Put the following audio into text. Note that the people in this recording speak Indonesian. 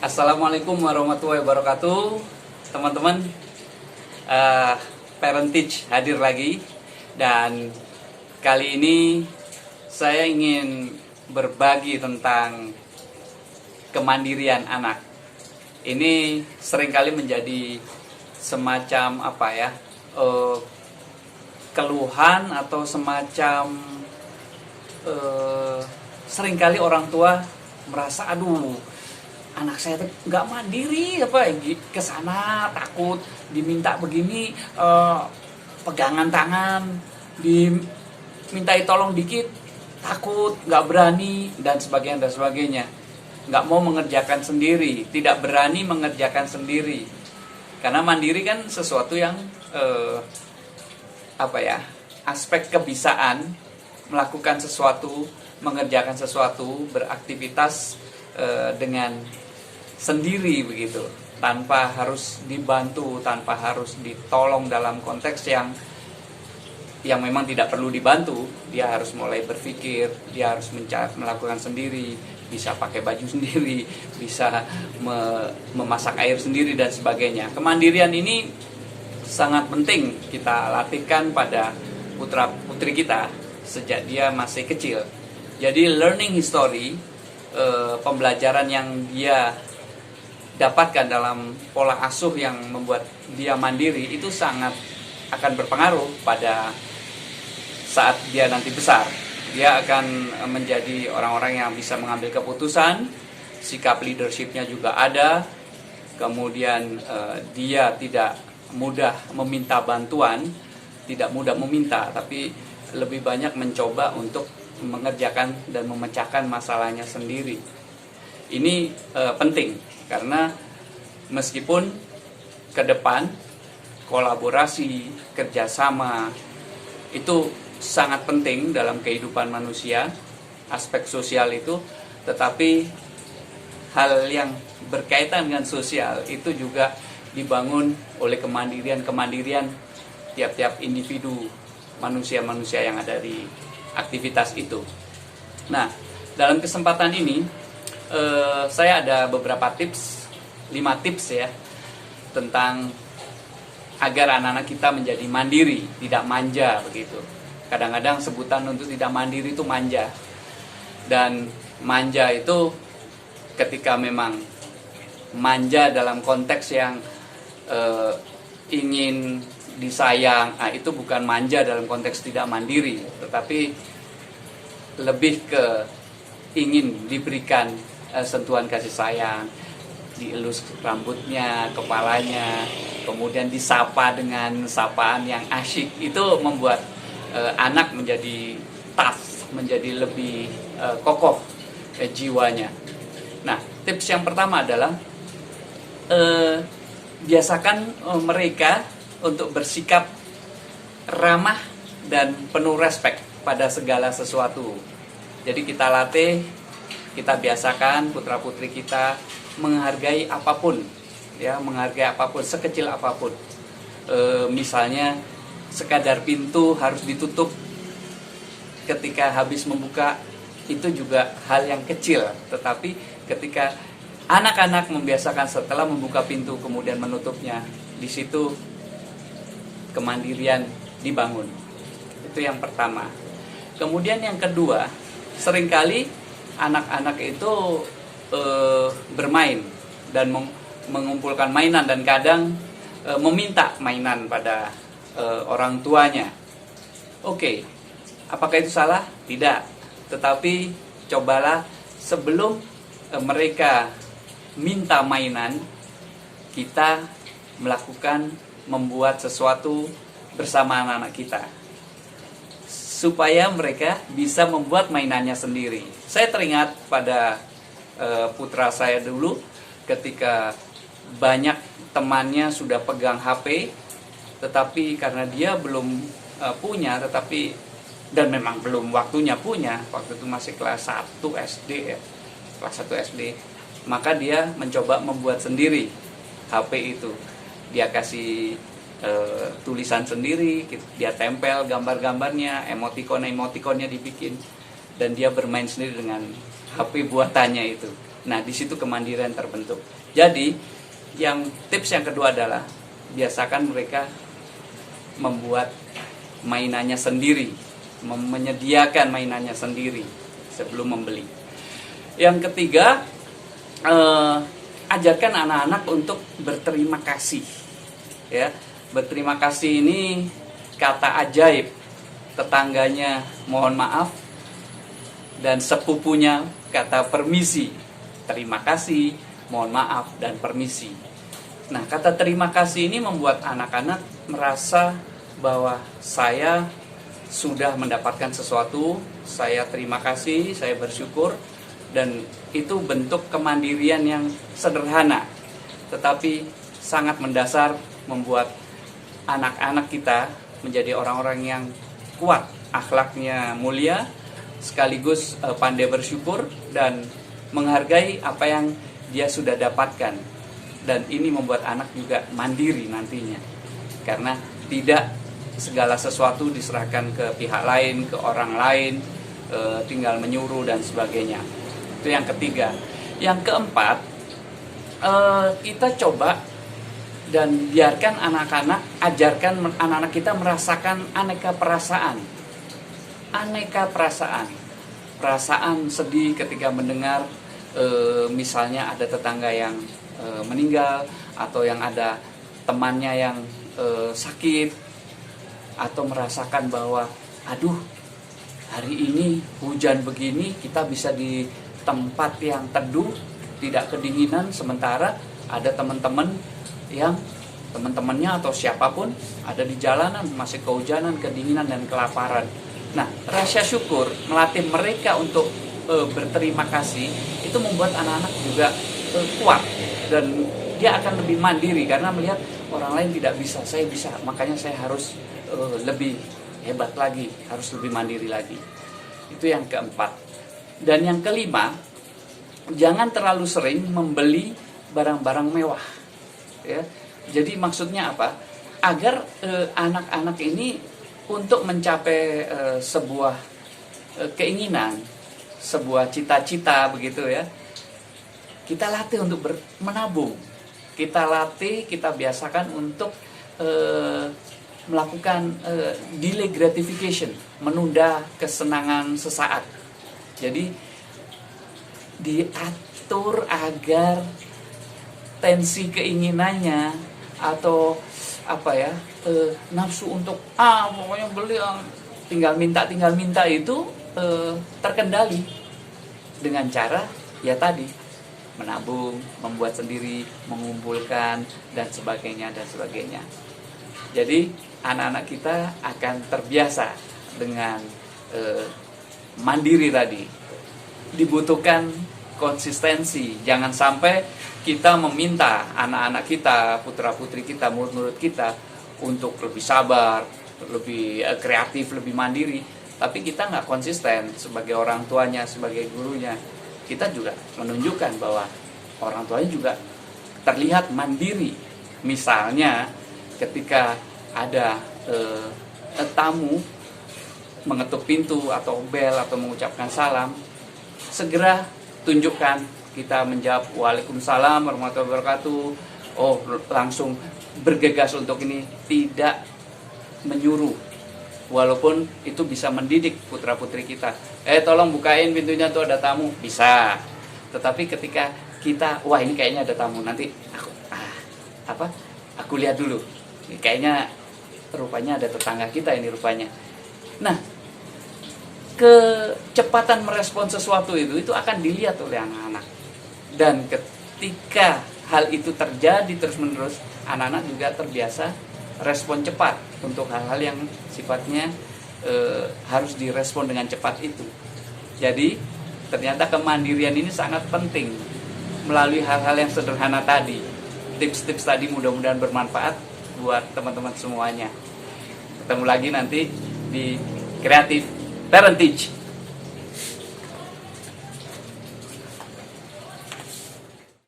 Assalamualaikum warahmatullahi wabarakatuh, teman-teman. Parent Teach hadir lagi, dan kali ini saya ingin berbagi tentang kemandirian anak. Ini seringkali menjadi semacam keluhan atau semacam seringkali orang tua merasa, aduh, anak saya tuh nggak mandiri, kesana takut diminta begini, pegangan tangan, dimintai tolong dikit takut, nggak berani, dan sebagainya, nggak mau mengerjakan sendiri, tidak berani mengerjakan sendiri. Karena mandiri kan sesuatu yang aspek kebisaan, melakukan sesuatu, mengerjakan sesuatu, beraktivitas dengan sendiri begitu, tanpa harus dibantu, tanpa harus ditolong dalam konteks yang memang tidak perlu dibantu. Dia harus mulai berpikir, dia harus melakukan sendiri, bisa pakai baju sendiri, bisa memasak air sendiri dan sebagainya. Kemandirian ini sangat penting kita latihkan pada putra-putri kita sejak dia masih kecil. Jadi learning history, pembelajaran yang dia dapatkan dalam pola asuh yang membuat dia mandiri, itu sangat akan berpengaruh pada saat dia nanti besar. Dia akan menjadi orang-orang yang bisa mengambil keputusan, sikap leadershipnya juga ada, kemudian dia tidak mudah meminta bantuan, tidak mudah meminta, tapi lebih banyak mencoba untuk mengerjakan dan memecahkan masalahnya sendiri. Ini penting, karena meskipun ke depan kolaborasi, kerjasama itu sangat penting dalam kehidupan manusia, aspek sosial itu, tetapi hal yang berkaitan dengan sosial itu juga dibangun oleh kemandirian tiap-tiap individu manusia-manusia yang ada di aktivitas itu. Nah, dalam kesempatan ini saya ada beberapa tips, 5 tips ya, tentang agar anak-anak kita menjadi mandiri, tidak manja begitu. Kadang-kadang sebutan untuk tidak mandiri itu manja. Dan manja itu ketika memang manja dalam konteks yang ingin disayang, itu bukan manja dalam konteks tidak mandiri, tetapi lebih ke ingin diberikan sentuhan kasih sayang, dielus rambutnya, kepalanya, kemudian disapa dengan sapaan yang asyik. Itu membuat anak menjadi tough, menjadi lebih kokoh jiwanya. Nah, tips yang pertama adalah biasakan mereka untuk bersikap ramah dan penuh respek pada segala sesuatu. Jadi kita latih, kita biasakan putra-putri kita menghargai apapun, ya, menghargai apapun, sekecil apapun. Misalnya sekadar pintu harus ditutup ketika habis membuka, itu juga hal yang kecil, tetapi ketika anak-anak membiasakan setelah membuka pintu kemudian menutupnya, di situ kemandirian dibangun. Itu yang pertama. Kemudian yang kedua, seringkali anak-anak itu bermain dan mengumpulkan mainan, dan kadang meminta mainan pada orang tuanya. Oke, apakah itu salah? Tidak. Tetapi cobalah sebelum mereka minta mainan, kita melakukan, membuat sesuatu bersama anak-anak kita, supaya mereka bisa membuat mainannya sendiri. Saya teringat pada putra saya dulu, ketika banyak temannya sudah pegang HP, tetapi karena dia belum punya, dan memang belum waktunya punya, waktu itu masih kelas 1 SD ya, kelas 1 SD, maka dia mencoba membuat sendiri HP itu. Dia kasih tulisan sendiri, dia tempel gambar-gambarnya, emotikonnya dibikin, dan dia bermain sendiri dengan HP buatannya itu. Nah, di situ kemandirian terbentuk. Jadi, tips yang kedua adalah biasakan mereka membuat mainannya sendiri, menyediakan mainannya sendiri sebelum membeli. Yang ketiga, ajarkan anak-anak untuk berterima kasih. Ya, berterima kasih ini kata ajaib. Tetangganya mohon maaf dan sepupunya kata permisi. Terima kasih, mohon maaf, dan permisi. Nah, kata terima kasih ini membuat anak-anak merasa bahwa saya sudah mendapatkan sesuatu, saya terima kasih, saya bersyukur, dan itu bentuk kemandirian yang sederhana, tetapi sangat mendasar, membuat anak-anak kita menjadi orang-orang yang kuat, akhlaknya mulia, sekaligus pandai bersyukur dan menghargai apa yang dia sudah dapatkan. Dan ini membuat anak juga mandiri nantinya, karena tidak segala sesuatu diserahkan ke pihak lain, ke orang lain, tinggal menyuruh dan sebagainya. Itu yang ketiga. Yang keempat, kita coba dan biarkan anak-anak, ajarkan anak-anak kita merasakan aneka perasaan. Aneka perasaan. Perasaan sedih ketika mendengar misalnya ada tetangga yang meninggal, atau yang ada temannya yang sakit, atau merasakan bahwa aduh, hari ini hujan begini, kita bisa di tempat yang teduh, tidak kedinginan, sementara ada teman-temannya atau siapapun ada di jalanan masih kehujanan, kedinginan, dan kelaparan. Nah, rasa syukur melatih mereka untuk berterima kasih, itu membuat anak-anak juga kuat, dan dia akan lebih mandiri karena melihat orang lain tidak bisa, saya bisa, makanya saya harus lebih hebat lagi, harus lebih mandiri lagi. Itu yang keempat. Dan yang kelima, jangan terlalu sering membeli barang-barang mewah. Ya, jadi maksudnya apa? Agar anak-anak ini untuk mencapai sebuah keinginan, sebuah cita-cita begitu ya, kita latih untuk menabung. Kita latih, kita biasakan untuk melakukan delay gratification, menunda kesenangan sesaat. Jadi diatur agar tensi keinginannya atau nafsu untuk pokoknya beli tinggal minta itu terkendali dengan cara ya tadi, menabung, membuat sendiri, mengumpulkan, dan sebagainya. Jadi anak-anak kita akan terbiasa dengan mandiri tadi. Dibutuhkan konsistensi. Jangan sampai kita meminta anak-anak kita, putra-putri kita, murid-murid kita untuk lebih sabar, lebih kreatif, lebih mandiri, tapi kita nggak konsisten sebagai orang tuanya, sebagai gurunya. Kita juga menunjukkan bahwa orang tuanya juga terlihat mandiri. Misalnya ketika ada tamu mengetuk pintu atau bel atau mengucapkan salam, segera tunjukkan, kita menjawab Waalaikumsalam warahmatullahi wabarakatuh. Oh, langsung bergegas untuk ini, tidak menyuruh, walaupun itu bisa mendidik putra-putri kita. Tolong bukain pintunya, tuh ada tamu, bisa. Tetapi ketika kita, wah ini kayaknya ada tamu, nanti aku lihat dulu, kayaknya rupanya ada tetangga kita ini rupanya. Nah, kecepatan merespon sesuatu itu akan dilihat oleh anak-anak. Dan ketika hal itu terjadi terus-menerus, anak-anak juga terbiasa respon cepat untuk hal-hal yang sifatnya harus direspon dengan cepat itu. Jadi ternyata kemandirian ini sangat penting melalui hal-hal yang sederhana tadi. Tips-tips tadi mudah-mudahan bermanfaat buat teman-teman semuanya. Ketemu lagi nanti di Creative Parentage.